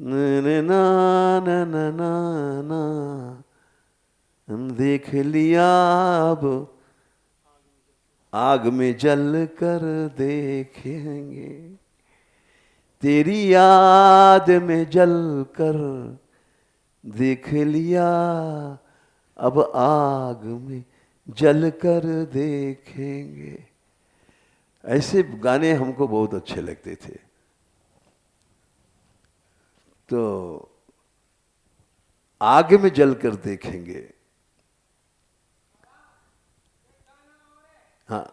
ना ना ना ना ना, देख लिया अब आग में जल कर देखेंगे, तेरी याद में जल कर देख लिया अब आग में जल कर देखेंगे। ऐसे गाने हमको बहुत अच्छे लगते थे। तो आग में जल कर देखेंगे। हाँ,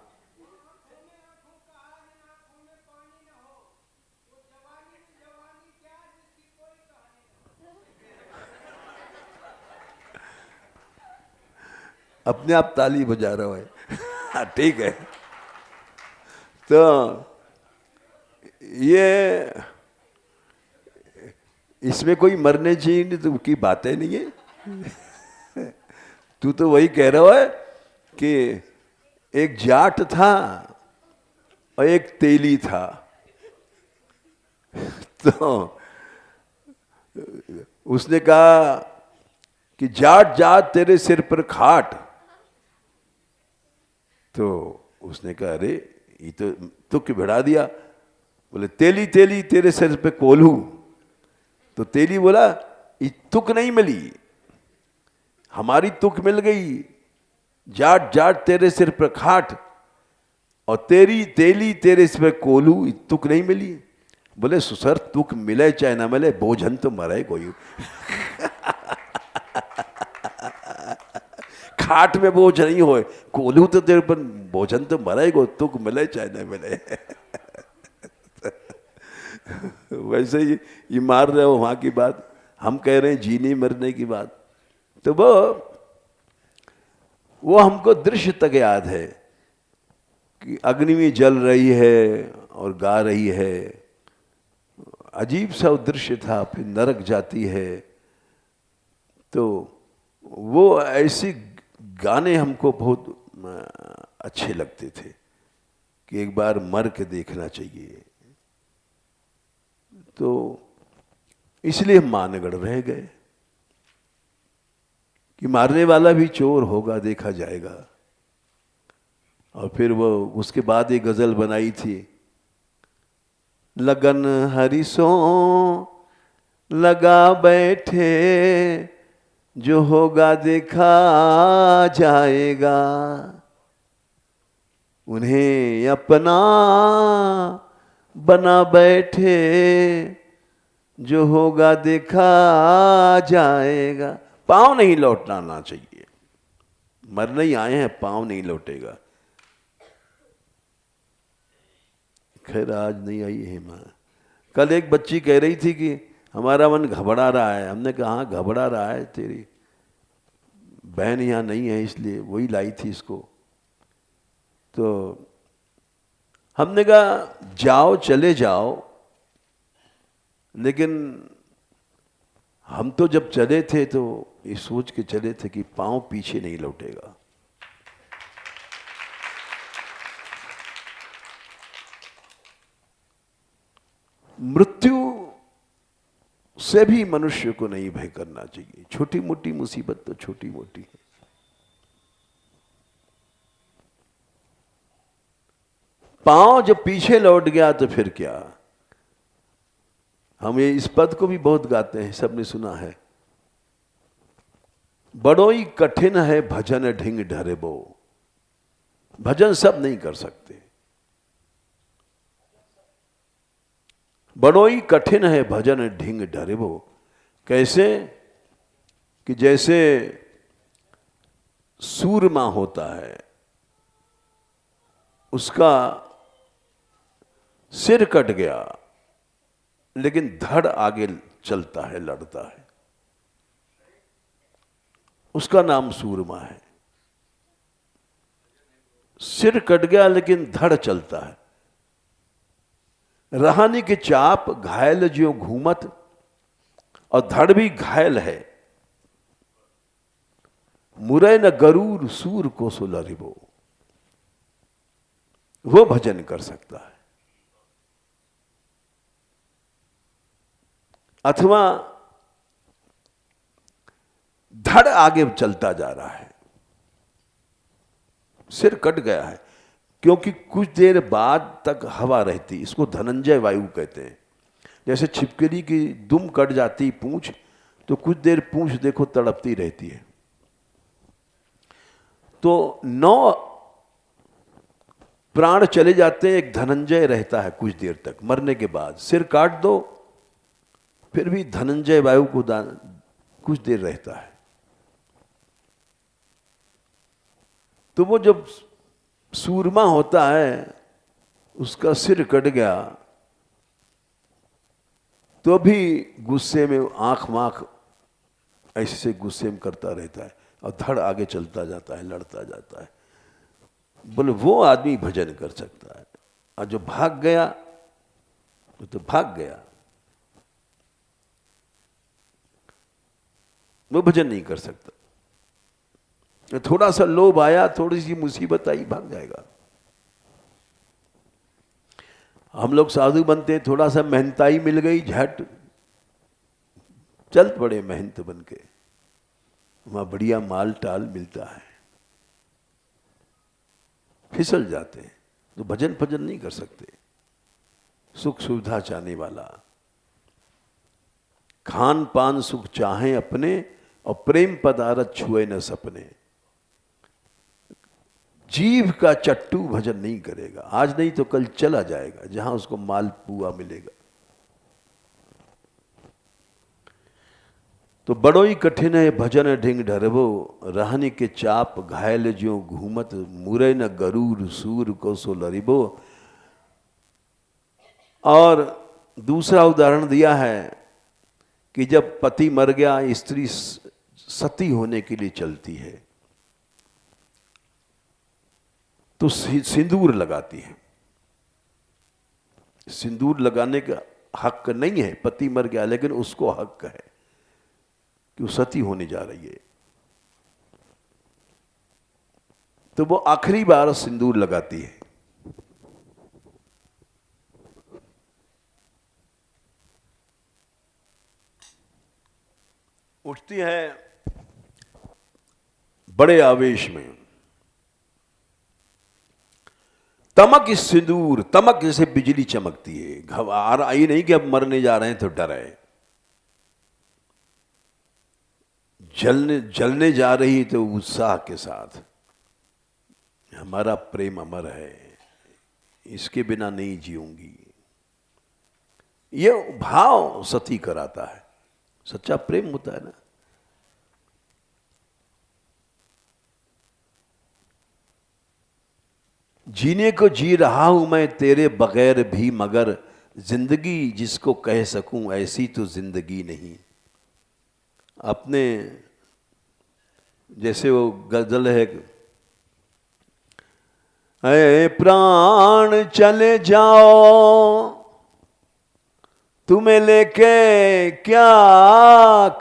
अपने आप ताली बजा रहा है। हाँ, ठीक है। तो ये इसमें कोई मरने जीने की बातें नहीं है। तू तो वही कह रहा है कि एक जाट था और एक तेली था। तो उसने कहा कि जाट जाट तेरे सिर पर खाट। तो उसने कहा अरे ये तो तुक भिड़ा दिया। बोले तेली तेली तेरे सिर पे कोल्हू। तो तेली बोला ये तुक नहीं मिली, हमारी तुक मिल गई, जाट जाट तेरे सिर पर खाट, और तेरी तेली तेरे सिर पे कोल्हू, तुक नहीं मिली। बोले सुसर तुक मिले चाहे ना मिले, बोझन तो मरे कोई। खाट में बोझ नहीं होए, कोल्हू तो तेरे पर भोजन तो मरेगो, तुक मिले चाहे ना मिले। वैसे ही ये मार रहे हो वहां की बात, हम कह रहे हैं जीने मरने की बात। तो वो हमको दृश्य तक याद है कि अग्नि में जल रही है और गा रही है। अजीब सा दृश्य था। फिर नरक जाती है। तो वो ऐसे गाने हमको बहुत अच्छे लगते थे कि एक बार मर के देखना चाहिए। तो इसलिए हम मानगढ़ रह गए कि मारने वाला भी चोर होगा, देखा जाएगा। और फिर वो उसके बाद एक गजल बनाई थी, लगन हरिसों लगा बैठे, जो होगा देखा जाएगा, उन्हें अपना बना बैठे, जो होगा देखा जाएगा। पांव नहीं लौटना चाहिए, मरने ही आए हैं, पांव नहीं लौटेगा। खैर आज नहीं आई है माँ। कल एक बच्ची कह रही थी कि हमारा मन घबरा रहा है। हमने कहा हाँ घबरा रहा है, तेरी बहन यहाँ नहीं है इसलिए वही लाई थी इसको। तो हमने कहा जाओ चले जाओ, लेकिन हम तो जब चले थे तो ये सोच के चले थे कि पांव पीछे नहीं लौटेगा। मृत्यु से भी मनुष्य को नहीं भय करना चाहिए। छोटी मोटी मुसीबत तो छोटी मोटी है। पांव जब पीछे लौट गया तो फिर क्या। हम ये इस पद को भी बहुत गाते हैं, सबने सुना है। बड़ोई कठिन है भजन ढिंग ढरेबो। भजन सब नहीं कर सकते। बड़ोई कठिन है भजन ढिंग ढरेबो। कैसे कि जैसे सूरमा होता है, उसका सिर कट गया लेकिन धड़ आगे चलता है, लड़ता है, उसका नाम सूरमा है। सिर कट गया लेकिन धड़ चलता है। रहानी के चाप घायल ज्यों घूमत, और धड़ भी घायल है। मुरै न गरूर सूर को सुलरिबो। वो भजन कर सकता है। अथवा धड़ आगे चलता जा रहा है, सिर कट गया है, क्योंकि कुछ देर बाद तक हवा रहती, इसको धनंजय वायु कहते हैं। जैसे छिपकली की दुम कट जाती पूंछ, तो कुछ देर पूंछ देखो तड़पती रहती है। तो 9 प्राण चले जाते हैं, एक धनंजय रहता है कुछ देर तक। मरने के बाद सिर काट दो, फिर भी धनंजय वायु को कुछ देर रहता है। तो वो जब सूरमा होता है, उसका सिर कट गया, तो भी गुस्से में आंख माख ऐसे गुस्से में करता रहता है और धड़ आगे चलता जाता है, लड़ता जाता है। बोले वो आदमी भजन कर सकता है, और जो भाग गया वो तो भाग गया, वो भजन नहीं कर सकता। थोड़ा सा लोभ आया, थोड़ी सी मुसीबत आई, भाग जाएगा। हम लोग साधु बनते हैं, थोड़ा सा मेहनताई मिल गई, झट चल पड़े मेहनत बन के, वहां बढ़िया माल टाल मिलता है, फिसल जाते हैं। तो भजन भजन नहीं कर सकते। सुख सुविधा चाहने वाला, खान पान सुख चाहे अपने, और प्रेम पदारथ छुए न सपने। जीव का चट्टू भजन नहीं करेगा, आज नहीं तो कल चला जाएगा जहां उसको माल पुआ मिलेगा। तो बड़ो ही कठिन है भजन ढिंग ढरबो, रहने के चाप घायल ज्यों घूमत, मुरे न गरूर सूर को सो लरिबो। और दूसरा उदाहरण दिया है कि जब पति मर गया, स्त्री सती होने के लिए चलती है तो सिंदूर लगाती है। सिंदूर लगाने का हक नहीं है, पति मर गया, लेकिन उसको हक है कि वो सती होने जा रही है, तो वो आखिरी बार सिंदूर लगाती है। उठती है बड़े आवेश में, तमक इस सिंदूर, तमक जैसे बिजली चमकती है। घबराहट आई नहीं कि अब मरने जा रहे हैं तो डर है, जलने जा रही तो उत्साह के साथ, हमारा प्रेम अमर है, इसके बिना नहीं जीऊंगी। ये भाव सती कराता है, सच्चा प्रेम होता है ना। जीने को जी रहा हूं मैं तेरे बगैर भी, मगर जिंदगी जिसको कह सकूं ऐसी तो जिंदगी नहीं। अपने जैसे वो गजल है, ऐ प्राण चले जाओ तुम्हें लेके क्या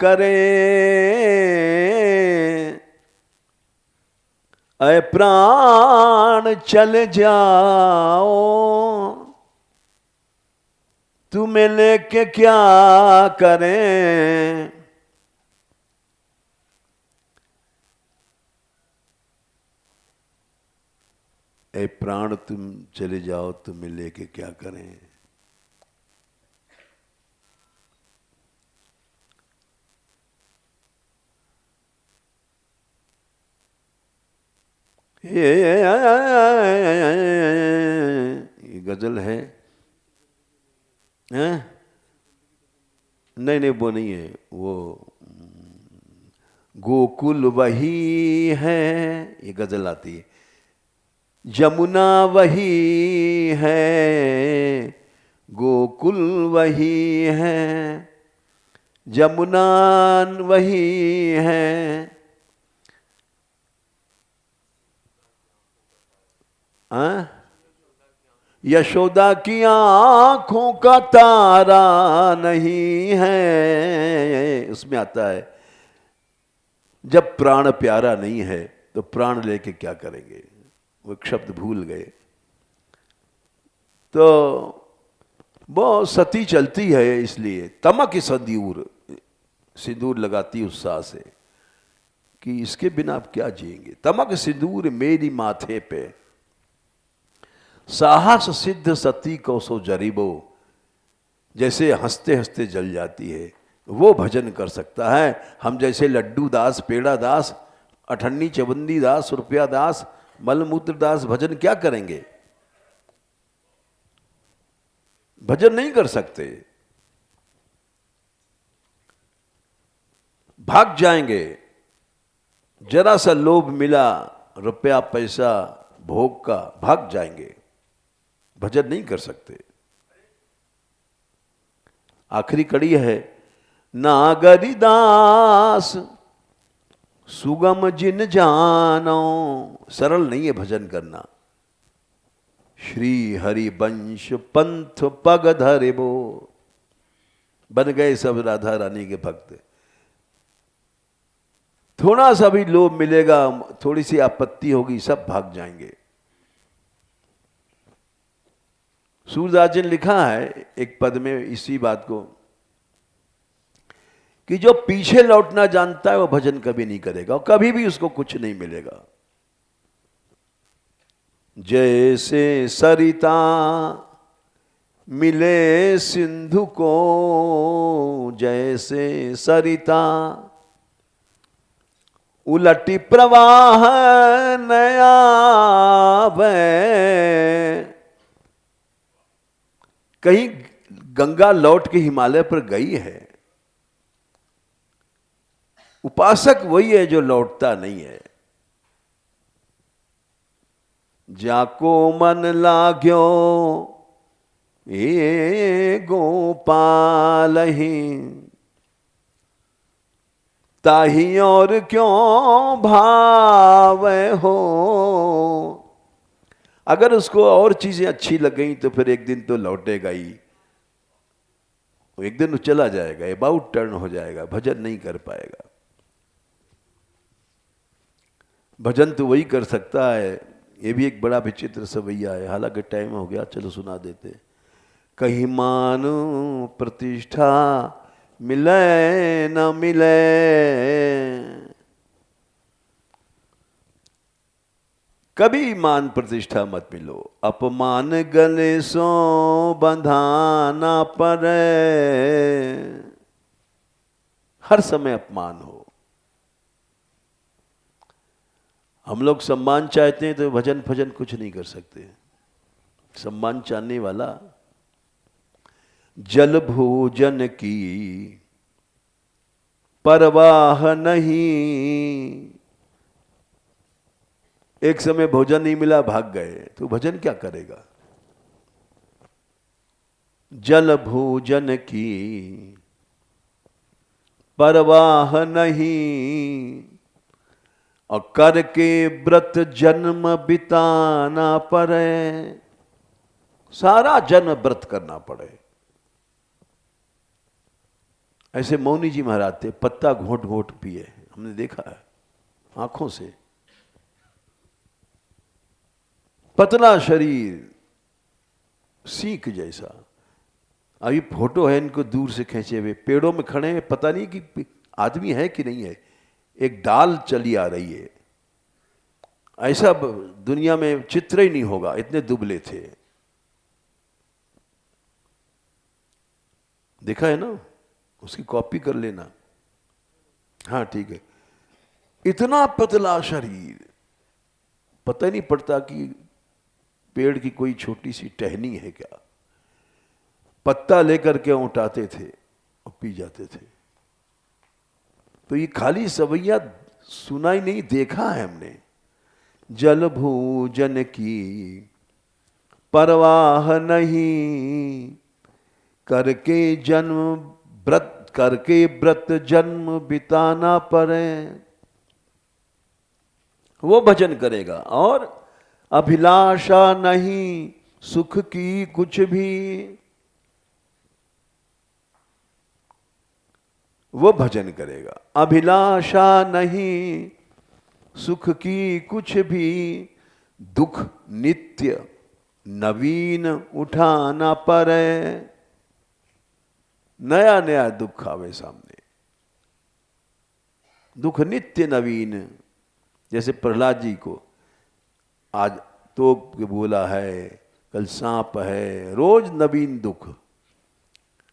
करें, ऐ प्राण चले जाओ तुम्हें लेके क्या करें। ऐ प्राण तुम चले जाओ तुम्हें लेके क्या करें। ये गजल है, हैं? नहीं नहीं वो नहीं है, वो गोकुल वही है, ये गजल आती है। यमुना वही है, गोकुल वही है, यमुना वही है। यशोदा की आंखों का तारा नहीं है, उसमें आता है जब प्राण प्यारा नहीं है तो प्राण लेके क्या करेंगे, वो शब्द भूल गए। तो वो सती चलती है, इसलिए तमक सिंदूर, सिंदूर लगाती उत्साह से कि इसके बिना आप क्या जिएंगे। तमक सिंदूर मेरी माथे पे, साहस सिद्ध सती को सो जरीबो, जैसे हंसते हंसते जल जाती है, वो भजन कर सकता है। हम जैसे लड्डू दास, पेड़ा दास, अठन्नी चवन्नी दास, रुपया दास, मलमूत्र दास भजन क्या करेंगे? भजन नहीं कर सकते, भाग जाएंगे। जरा सा लोभ मिला, रुपया पैसा भोग का, भाग जाएंगे, भजन नहीं कर सकते। आखिरी कड़ी है, नागरिदास सुगम जिन जानो, सरल नहीं है भजन करना। श्री हरि वंश पंथ पग धरिबो, बन गए सब राधा रानी के भक्त। थोड़ा सा भी लोभ मिलेगा, थोड़ी सी आपत्ति होगी, सब भाग जाएंगे। सूरदास जी ने लिखा है एक पद में इसी बात को, कि जो पीछे लौटना जानता है वो भजन कभी नहीं करेगा और कभी भी उसको कुछ नहीं मिलेगा। जैसे सरिता मिले सिंधु को, जैसे सरिता उलटी प्रवाह नया वे। कहीं गंगा लौट के हिमालय पर गई है, उपासक वही है जो लौटता नहीं है। जाको मन लाग्यो ये गोपाल ही, ताही और क्यों भाव हो। अगर उसको और चीजें अच्छी लग गई तो फिर एक दिन तो लौटेगा ही, एक दिन वो चला जाएगा, अबाउट टर्न हो जाएगा, भजन नहीं कर पाएगा। भजन तो वही कर सकता है। ये भी एक बड़ा विचित्र सवैया है, हालांकि टाइम हो गया, चलो सुना देते। कहीं मान प्रतिष्ठा मिले न मिले, कभी मान प्रतिष्ठा मत मिलो, अपमान गले सो बंधाना पड़े। हर समय अपमान हो। हम लोग सम्मान चाहते हैं तो भजन भजन कुछ नहीं कर सकते। सम्मान चाहने वाला जल भोजन की परवाह नहीं। एक समय भोजन नहीं मिला, भाग गए, तो भजन क्या करेगा? जल भोजन की परवाह नहीं, और करके व्रत जन्म बिताना पड़े। सारा जन्म व्रत करना पड़े। ऐसे मौनी जी महाराज थे, पत्ता घोट घोट पिए, हमने देखा है आंखों से। पतला शरीर, सीख जैसा। अभी फोटो है इनको दूर से खींचे हुए, पेड़ों में खड़े हैं, पता नहीं कि आदमी है कि नहीं है। एक डाल चली आ रही है, ऐसा दुनिया में चित्र ही नहीं होगा, इतने दुबले थे। देखा है ना, उसकी कॉपी कर लेना। हाँ ठीक है। इतना पतला शरीर, पता ही नहीं पड़ता कि पेड़ की कोई छोटी सी टहनी है क्या। पत्ता लेकर के उठाते थे और पी जाते थे। तो ये खाली सवैया सुना ही नहीं, देखा है हमने। जल भोजन की परवाह नहीं, करके व्रत जन्म बिताना पड़े। वो भजन करेगा। और अभिलाषा नहीं सुख की कुछ भी, वो भजन करेगा। अभिलाषा नहीं सुख की कुछ भी, दुख नित्य नवीन उठाना पड़े। नया नया दुख आवे सामने, दुख नित्य नवीन। जैसे प्रहलाद जी को आज तोप के बोला है, कल सांप है, रोज नवीन दुख।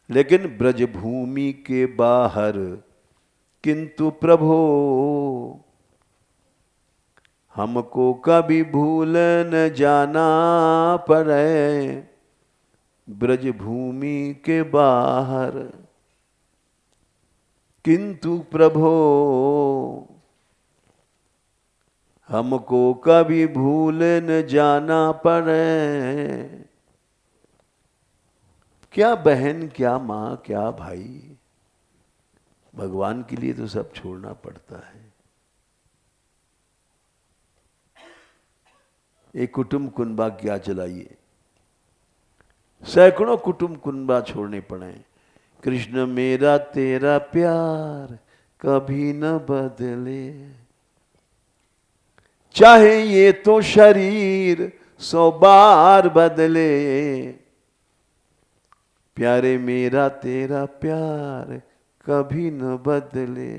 लेकिन ब्रजभूमि के बाहर किंतु प्रभो हमको कभी भूल न जाना पड़े। ब्रजभूमि के बाहर किंतु प्रभो हमको कभी भूल न जाना पड़े। क्या बहन, क्या माँ, क्या भाई, भगवान के लिए तो सब छोड़ना पड़ता है। एक कुटुंब कुनबा क्या चलाइए, सैकड़ों कुटुंब कुनबा छोड़ने पड़े। कृष्ण मेरा तेरा प्यार कभी न बदले, चाहे ये तो शरीर 100 बार बदले। प्यारे मेरा तेरा प्यार कभी न बदले,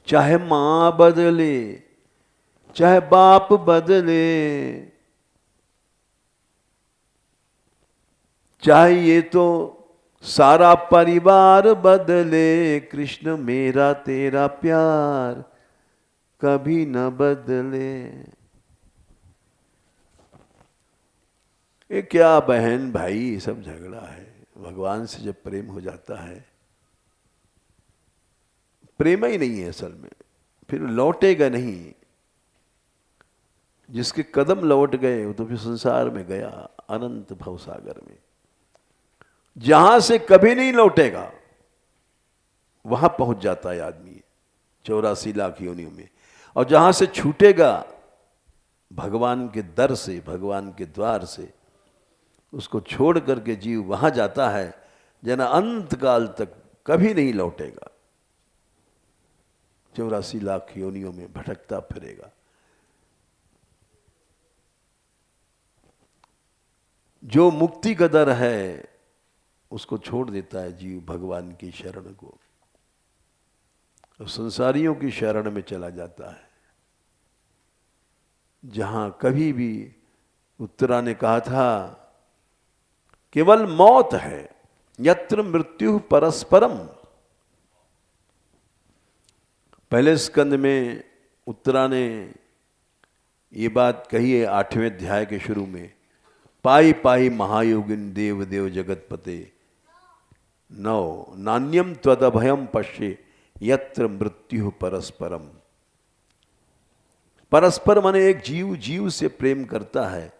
चाहे मां बदले, चाहे बाप बदले, चाहे ये तो सारा परिवार बदले। कृष्ण मेरा तेरा प्यार कभी न बदले। ये क्या बहन भाई, ये सब झगड़ा है। भगवान से जब प्रेम हो जाता है, प्रेम ही नहीं है असल में, फिर लौटेगा नहीं। जिसके कदम लौट गए वो तो फिर संसार में गया, अनंत भवसागर में। जहां से कभी नहीं लौटेगा वहां पहुंच जाता है आदमी 84 लाख योनियों में। और जहां से छूटेगा भगवान के दर से, भगवान के द्वार से, उसको छोड़ करके जीव वहां जाता है जना अंत काल तक कभी नहीं लौटेगा। 84 लाख योनियों में भटकता फिरेगा। जो मुक्ति का दर है उसको छोड़ देता है जीव भगवान की शरण को, और संसारियों की शरण में चला जाता है। जहां कभी भी उत्तरा ने कहा था केवल मौत है, यत्र मृत्यु परस्परम। पहले स्कंद में उत्तरा ने ये बात कही है 8वें अध्याय के शुरू में, पाई पाई महायोगिन देव देव जगतपते, नौ नान्यम त्वदभयम पश्ये यत्र मृत्यु परस्परम। परस्पर माने एक जीव जीव से प्रेम करता है।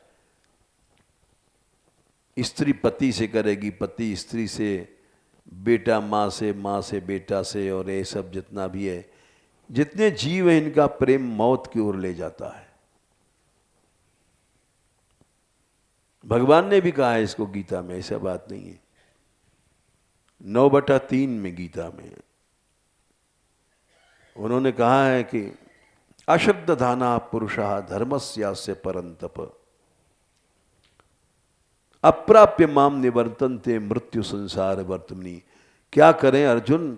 स्त्री पति से करेगी, पति स्त्री से, बेटा माँ से बेटा से, और ये सब जितना भी है, जितने जीव हैं इनका प्रेम मौत की ओर ले जाता है। भगवान ने भी कहा है इसको गीता में, ऐसा बात नहीं है। 9/3 में गीता में उन्होंने कहा है कि अश्रद्धाना पुरुषः धर्मस्यास्य परंतप अप्राप्य माम निवर्तन्ते मृत्यु संसार वर्तमनि। क्या करें अर्जुन,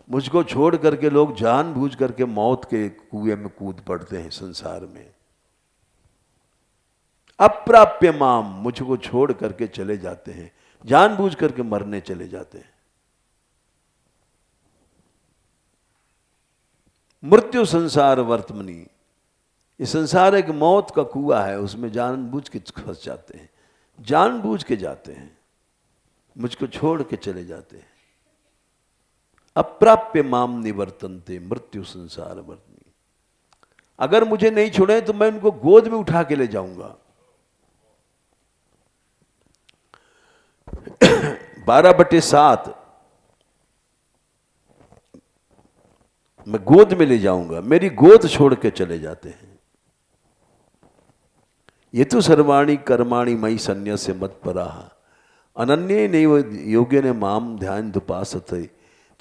मुझको छोड़ करके लोग जानबूझ करके मौत के कुएं में कूद पड़ते हैं संसार में। अप्राप्य माम, मुझको छोड़ करके चले जाते हैं, जानबूझ करके मरने चले जाते हैं। मृत्यु संसार वर्तमनि, ये संसार एक मौत का कुआं है, उसमें जानबूझ के फंस जाते हैं, जानबूझ के जाते हैं, मुझको छोड़ के चले जाते हैं। अप्राप्य माम निवर्तन्ते मृत्यु संसार वर्तमनि। अगर मुझे नहीं छोड़े तो मैं उनको गोद में उठा के ले जाऊंगा। 12/7 मैं गोद में ले जाऊंगा, मेरी गोद छोड़ के चले जाते हैं। ये तो सर्वाणी कर्माणि मयि सन्न्यस्य मत्पराः अनन्ये नैव योगेन माम ध्यान दुपासते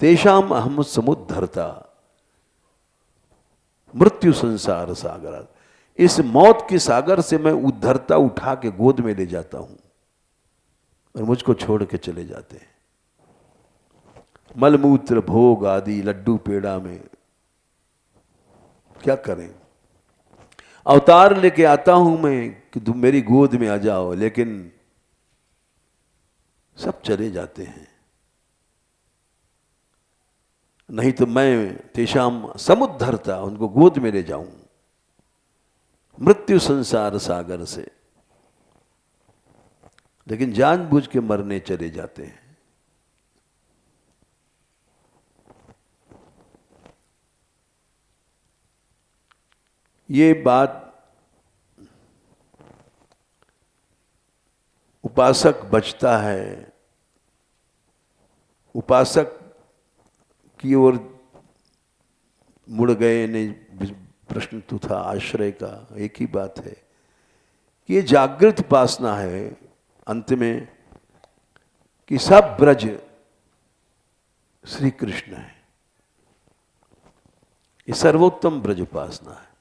तेषाम अहम समुद्धरता मृत्यु संसार सागर। इस मौत के सागर से मैं उद्धरता, उठा के गोद में ले जाता हूं, और मुझको छोड़ के चले जाते हैं। मलमूत्र भोग आदि लड्डू पेड़ा में क्या करें। अवतार लेके आता हूं मैं कि तुम मेरी गोद में आ जाओ, लेकिन सब चले जाते हैं। नहीं तो मैं तेषाम समुद्धरता, उनको गोद में ले जाऊं मृत्यु संसार सागर से, लेकिन जानबूझ के मरने चले जाते हैं। ये बात उपासक बचता है, उपासक की ओर मुड़ गए। नहीं, प्रश्न तो था आश्रय का। एक ही बात है कि ये जागृत उपासना है अंत में कि सब ब्रज श्री कृष्ण है। ये सर्वोत्तम ब्रज उपासना है।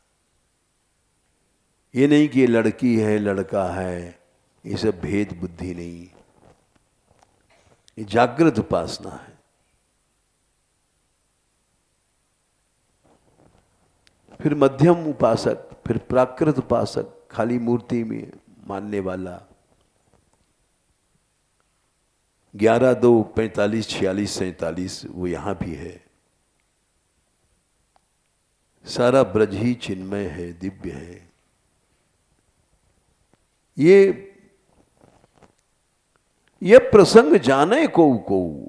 ये नहीं कि ये लड़की है लड़का है, ये सब भेद बुद्धि नहीं। ये जागृत उपासना है। फिर मध्यम उपासक, फिर प्राकृत उपासक, खाली मूर्ति में मानने वाला। 11, 2, 45, 46, 47 वो यहां भी है। सारा ब्रज ही चिन्मय है, दिव्य है। ये प्रसंग जाने को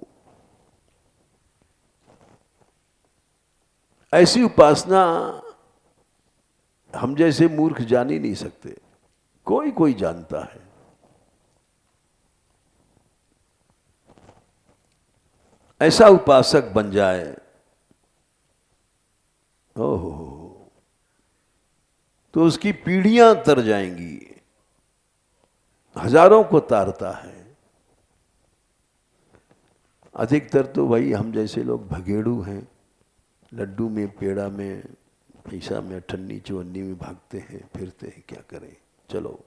ऐसी उपासना हम जैसे मूर्ख जान ही नहीं सकते। कोई कोई जानता है। ऐसा उपासक बन जाए, ओहो, तो उसकी पीढ़ियां तर जाएंगी। हजारों को तारता है। अधिकतर तो भाई हम जैसे लोग भगेड़ू हैं, लड्डू में, पेड़ा में, पैसा में, अठन्नी चवन्नी में भागते हैं, फिरते हैं। क्या करें, चलो।